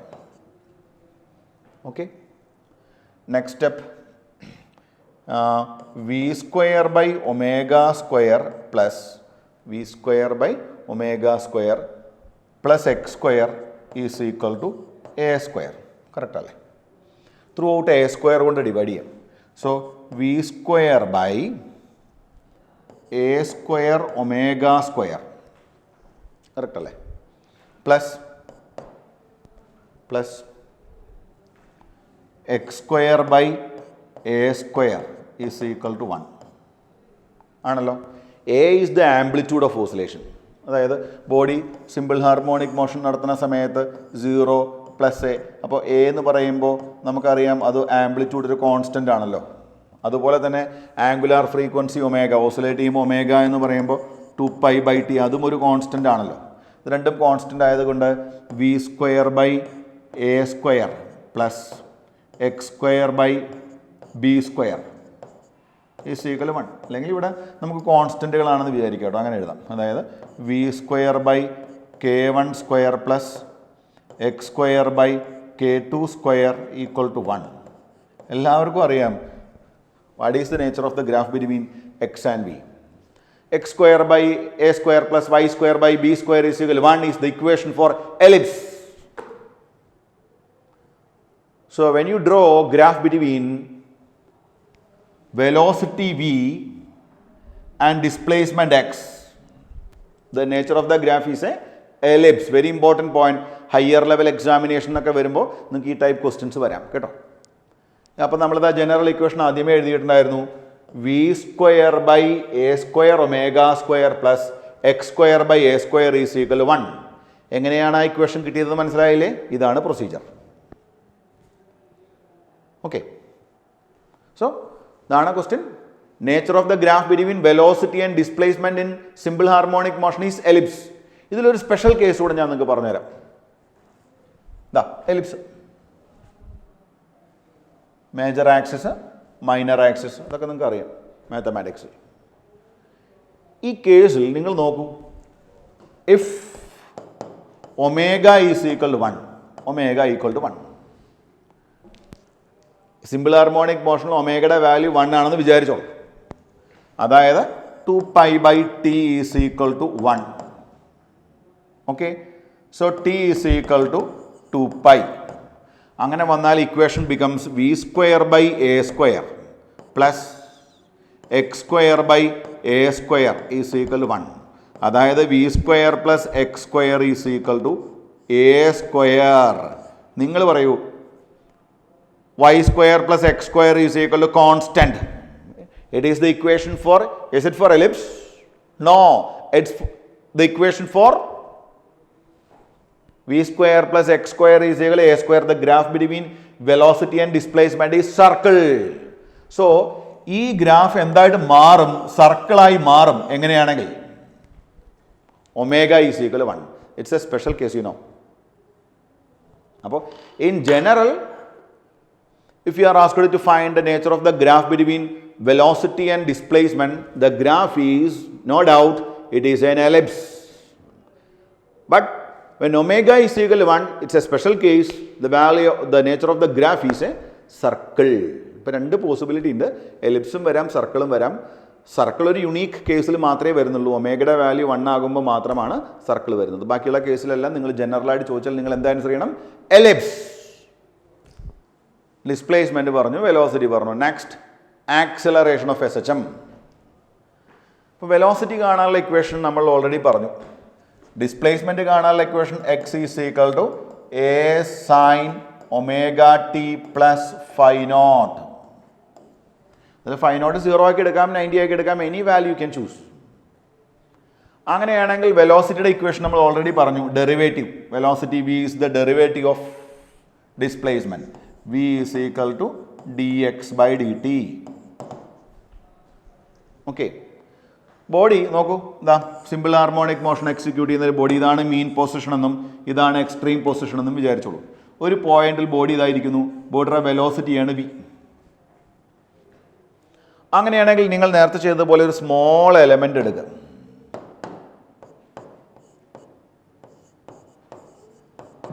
Okay. Next step, v square by omega square plus v square by omega square plus x square is equal to a square. Correct alle? Throughout a square കൊണ്ട് divide ചെയ്യാം. So v square by a square omega square. Correct alle? Plus x square by a square is equal to 1. ആണല്ലോ. A is the amplitude of oscillation. അതായത് body simple harmonic motion നടത്തുന്ന സമയത്ത് 0 plus A. അപ്പോൾ A എന്ന് പറയുമ്പോൾ നമുക്കറിയാം അത് amplitude ഒരു കോൺസ്റ്റൻ്റ് ആണല്ലോ. അതുപോലെ തന്നെ ആംഗുലാർ ഫ്രീക്വൻസി ഒമേഗ, ഓസിലേറ്റ് ചെയ്യുമ്പോൾ ഒമേഗ എന്ന് പറയുമ്പോൾ 2π/t അതും ഒരു കോൺസ്റ്റൻ്റ് ആണല്ലോ. ഇത് രണ്ടും കോൺസ്റ്റൻ്റ് ആയതുകൊണ്ട് v square by a square plus x square by b square is equal 1. അല്ലെങ്കിൽ ഇവിടെ നമുക്ക് കോൺസ്റ്റൻറ്റുകളാണെന്ന് വിചാരിക്കാം കേട്ടോ, അങ്ങനെ എഴുതാം. അതായത് v square by k1 square plus x square by k2 square equal to 1. എല്ലാവർക്കും അറിയാം what is the nature of the graph between x and v. x square by a square plus y square by b square is equal to 1 is the equation for ellipse. So when you draw graph between velocity v and displacement x, the nature of the graph is a ellipse. Very important point. Higher level examination ഒക്കെ വരുമ്പോൾ നിങ്ങൾക്ക് ഈ type questions വരാം കേട്ടോ. അപ്പോൾ നമ്മളിത് general equation ആദ്യമേ എഴുതിയിട്ടുണ്ടായിരുന്നു. V square by a square omega square plus x square by a square is equal 1. എങ്ങനെയാണ് ആ ഇക്വേഷൻ കിട്ടിയതെന്ന് മനസ്സിലായില്ലേ? ഇതാണ് പ്രൊസീജിയർ. ഓക്കെ. സോ ഇതാണ് question. Nature of the graph between velocity and displacement in simple harmonic motion is ellipse. ഇതിലൊരു special case കൂടെ ഞാൻ നിങ്ങൾക്ക് പറഞ്ഞുതരാം. ദാ ellipse, major axis, minor axis, ഇതൊക്കെ നിങ്ങൾക്ക് അറിയാം മാത്തമാറ്റിക്സിൽ. ഈ കേസിൽ നിങ്ങൾ നോക്കൂ, if omega is equal to 1, omega equal to 1, simple harmonic മോഷനിൽ ഒമേഗയുടെ വാല്യൂ 1 ആണെന്ന് വിചാരിച്ചോളൂ. അതായത് 2π/t is equal to 1. Okay. So T is equal to 2π. അങ്ങനെ വന്നാൽ equation becomes v square by a square plus x square by a square is equal 1. അതായത് v square plus x square is equal to a square. നിങ്ങൾ പറയൂ, y square plus x square is equal to constant. It is the equation for, is it for ellipse? No, it's the equation for v square plus x square is equal to a square. The graph between velocity and displacement is circle. So ഈ graph എന്തായിട്ട് മാറും? സർക്കിളായി മാറും. എങ്ങനെയാണെങ്കിൽ omega is equal 1. It's a special case, you know. അപ്പോൾ in general if you are asked to find the nature of the graph between velocity and displacement, the graph is no doubt it is an ellipse. But when omega is equal to 1, it's a special case. The value, the nature of the graph is a circle. ഇപ്പോൾ രണ്ട് possibility ഉണ്ട്. എലിപ്സും വരാം, സർക്കിളും വരാം. Circle ഒരു unique കേസിൽ മാത്രമേ വരുന്നുള്ളൂ. ഒമേഗയുടെ value 1 ആകുമ്പോൾ മാത്രമാണ് സർക്കിൾ വരുന്നത്. ബാക്കിയുള്ള കേസിലെല്ലാം നിങ്ങൾ ജനറലായിട്ട് ചോദിച്ചാൽ നിങ്ങൾ എന്താ ആൻസർ ചെയ്യണം? എലിപ്സ്. ഡിസ്പ്ലേസ്മെന്റ് പറഞ്ഞു, വെലോസിറ്റി പറഞ്ഞു. Next, acceleration of SHM. ഇപ്പോൾ വെലോസിറ്റി കാണാനുള്ള ഇക്വേഷൻ നമ്മൾ ഓൾറെഡി പറഞ്ഞു. ഡിസ്പ്ലേസ്മെന്റ് കാണാനുള്ള equation x is equal to a sine omega T plus phi naught. അതിൽ ഫൈ നോട്ട് 0 ആക്കി എടുക്കാം, 90 ആക്കി എടുക്കാം, any value you can choose. അങ്ങനെയാണെങ്കിൽ വെലോസിറ്റിയുടെ ഇക്വേഷൻ നമ്മൾ ഓൾറെഡി പറഞ്ഞു, derivative. Velocity v is the derivative of displacement. V is equal to dx/dt. Okay. Body നോക്കൂ, ഇതാ സിമ്പിൾ ഹാർമോണിക് മോഷൻ എക്സിക്യൂട്ട് ചെയ്യുന്ന ഒരു ബോഡി. ഇതാണ് മീൻ പൊസിഷൻ എന്നും ഇതാണ് എക്സ്ട്രീം പൊസിഷൻ എന്നും വിചാരിച്ചോളൂ. ഒരു പോയിന്റിൽ ബോഡി ഇതായിരിക്കുന്നു, ബോഡിയുടെ വെലോസിറ്റിയാണ് v. അങ്ങനെയാണെങ്കിൽ നിങ്ങൾ നേരത്തെ ചെയ്തതുപോലെ ഒരു സ്മോൾ എലമെന്റ് എടുക്കുക.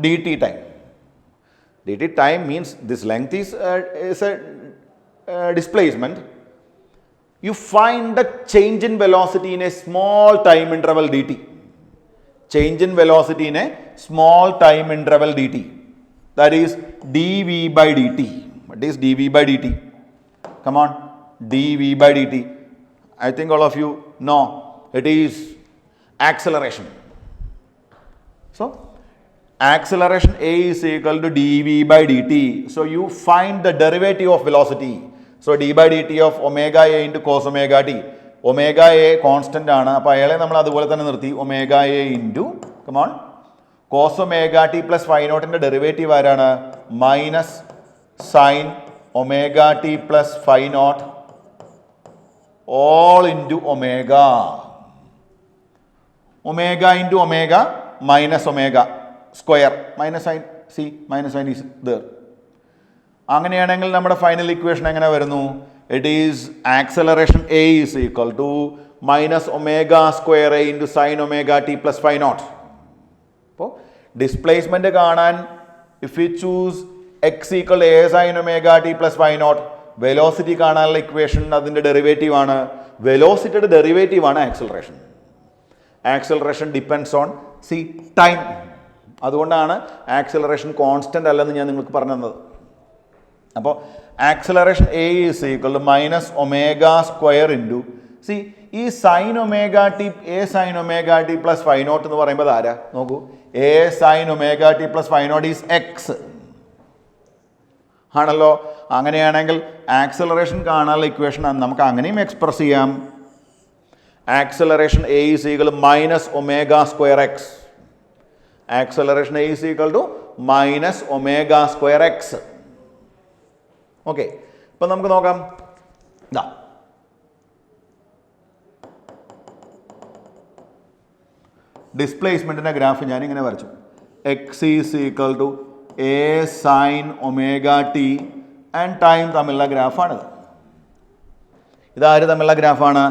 dt time. dt time means this length is a displacement. You find the change in velocity in a small time interval dt. Change in velocity in a small time interval dt. That is dv by dt. What is dv by dt? Come on, dv by dt. I think all of you know it is acceleration. So, acceleration A is equal to dv by dt. So, you find the derivative of velocity. So, d by dt of omega A into cos omega t. Omega A constant ആണ്. അപ്പോൾ അയാളെ നമ്മൾ അതുപോലെ തന്നെ നിർത്തി. Omega A into, come on, cos omega t plus phi നോട്ടിൻ്റെ derivative ആരാണ്? Minus sine omega t plus phi naught all into omega. Omega into omega minus omega square. Minus sign, see, minus sign is there. അങ്ങനെയാണെങ്കിൽ നമ്മുടെ final equation എങ്ങനെ വരുന്നു? It is acceleration a is equal to minus omega square a into sine omega T plus phi naught. അപ്പോൾ displacement കാണാൻ if you choose x equal a sine omega T plus phi naught, velocity കാണാനുള്ള equation അതിൻ്റെ derivative ആണ്. വെലോസിറ്റിയുടെ derivative ആണ് acceleration. Acceleration depends on time. അതുകൊണ്ടാണ് acceleration constant അല്ലെന്ന് ഞാൻ നിങ്ങൾക്ക് പറഞ്ഞു തന്നത്. അപ്പോൾ acceleration a is equal to minus omega square into ഈ sine omega t a sine omega T plus phi naught എന്ന് പറയുമ്പോൾ ആരാ നോക്കൂ, a sine omega T plus phi naught is x ആണല്ലോ. അങ്ങനെയാണെങ്കിൽ ആക്സലറേഷൻ കാണാനുള്ള ഇക്വേഷൻ നമുക്ക് അങ്ങനെയും എക്സ്പ്രസ് ചെയ്യാം. Acceleration a is equal minus omega square x. Acceleration a is equal to minus omega square x. Okay, ഇപ്പം നമുക്ക് നോക്കാം. ഇതാ ഡിസ്പ്ലേസ്മെൻറ്റിൻ്റെ ഗ്രാഫ് ഞാനിങ്ങനെ വരച്ചു. X is equal to a sine omega t and time തമ്മിലുള്ള ഗ്രാഫാണിത്. ഇതാര് തമ്മിലുള്ള ഗ്രാഫാണ്?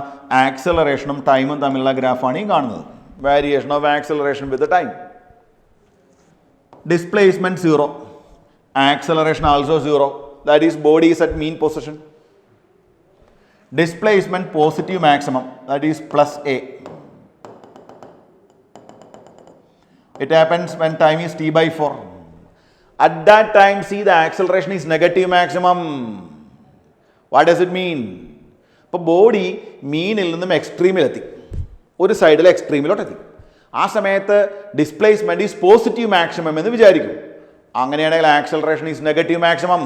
ആക്സലറേഷനും ടൈമും തമ്മിലുള്ള ഗ്രാഫാണ് ഈ കാണുന്നത്. Variation of acceleration with time. Displacement 0, acceleration also 0. That is body is at mean position. Displacement positive maximum, that is plus a. It happens when time is t by 4. At that time, see, the acceleration is negative maximum. What does it mean? ഇപ്പോൾ body മീനിൽ നിന്നും എക്സ്ട്രീമിലെത്തി, ഒരു സൈഡിൽ എക്സ്ട്രീമിലോട്ടെത്തി. ആ സമയത്ത് displacement is positive maximum എന്ന് വിചാരിക്കും. അങ്ങനെയാണെങ്കിൽ acceleration is negative maximum.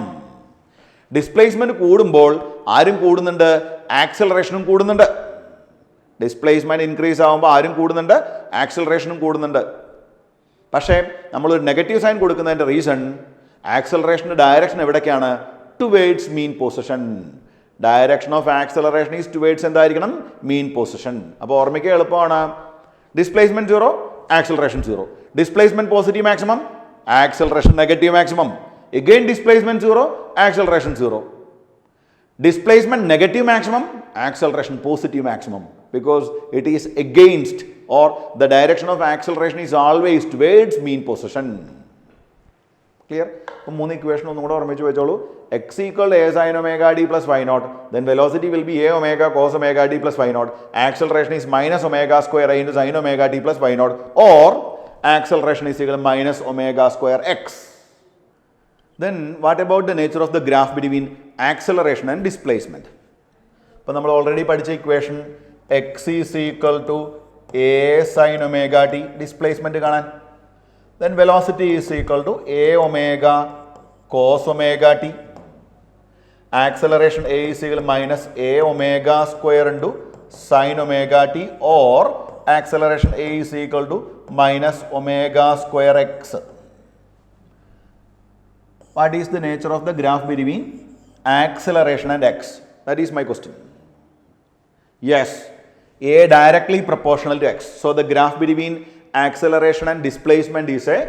Displacement കൂടുമ്പോൾ ആരും കൂടുന്നുണ്ട്? ആക്സലറേഷനും കൂടുന്നുണ്ട്. ഡിസ്പ്ലേസ്മെൻറ്റ് ഇൻക്രീസ് ആകുമ്പോൾ ആരും കൂടുന്നുണ്ട്? ആക്സലറേഷനും കൂടുന്നുണ്ട്. പക്ഷേ നമ്മളൊരു നെഗറ്റീവ് സൈൻ കൊടുക്കുന്നതിൻ്റെ റീസൺ ആക്സലറേഷൻ്റെ ഡയറക്ഷൻ എവിടേക്കാണ്? Towards mean position. Direction of acceleration is towards എന്തായിരിക്കണം? Mean position. അപ്പോൾ ഓർമ്മിക്കുക എളുപ്പമാണ്. Displacement 0, acceleration 0. Displacement positive maximum, acceleration negative maximum. Again displacement 0, acceleration 0. Displacement negative maximum, acceleration positive maximum, because it is against, or the direction of acceleration is always towards mean position. Clear? അപ്പോൾ 3 equation ഒന്നും കൂടെ ഓർമ്മിച്ച് വെച്ചോളൂ. x equal to a sin omega d plus y naught, then velocity will be a omega cos omega d plus y naught. Acceleration is minus omega square a into sin omega t plus y naught, or acceleration is equal to minus omega square x. Then what about the nature of the graph between acceleration and displacement? അപ്പോൾ നമ്മൾ already പഠിച്ച equation x is equal to a sine omega t, displacement കാണാൻ. Then velocity is equal to a omega cos omega t. Acceleration a is equal minus a omega square into sine omega t, or acceleration a is equal to minus omega square x. What is the nature of the graph between acceleration and x? That is my question. Yes, a directly proportional to x. So the graph between acceleration and displacement is a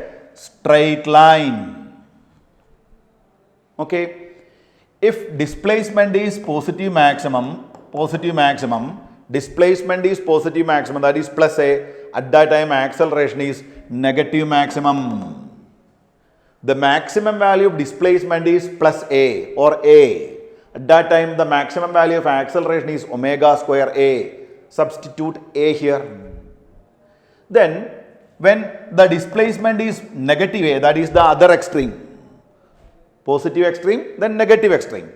straight line. Okay. If displacement is positive maximum, displacement is positive maximum, that is plus a, at that time acceleration is negative maximum. the maximum value of displacement is plus a or a. At that time, the maximum value of acceleration is omega square a. Substitute a here. Then, when the displacement is negative a, that is the other extreme, positive extreme, then negative extreme.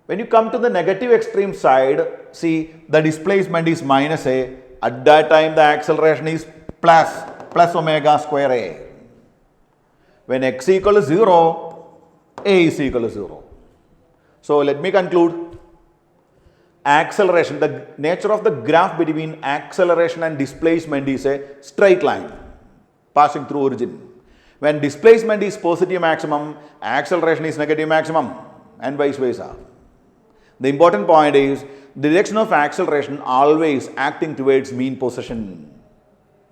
When you come to the negative extreme side, see the displacement is minus a. At that time, the acceleration is plus omega square a. When x equal to 0, a is equal to 0. So let me conclude. Acceleration, the nature of the graph between acceleration and displacement is a straight line passing through origin. When displacement is positive maximum, acceleration is negative maximum, and vice versa. The important point is the direction of acceleration always acting towards mean position.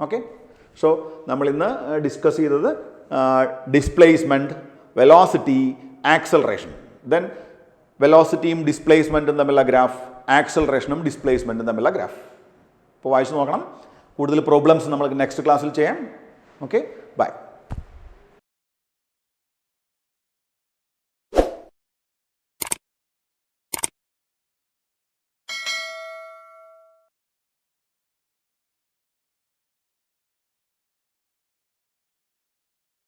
Okay? So, നമ്മൾ ഇന്ന് discuss ചെയ്തത് displacement, velocity, acceleration. Then വെലോസിറ്റിയും ഡിസ്പ്ലേസ്മെൻറ്റും തമ്മിലുള്ള graph, ആക്സലറേഷനും ഡിസ്പ്ലേസ്മെൻറ്റും തമ്മിലുള്ള graph. അപ്പോൾ വായിച്ചു നോക്കണം. കൂടുതൽ problems നമ്മൾ നെക്സ്റ്റ് ക്ലാസ്സിൽ ചെയ്യാം. Okay, by.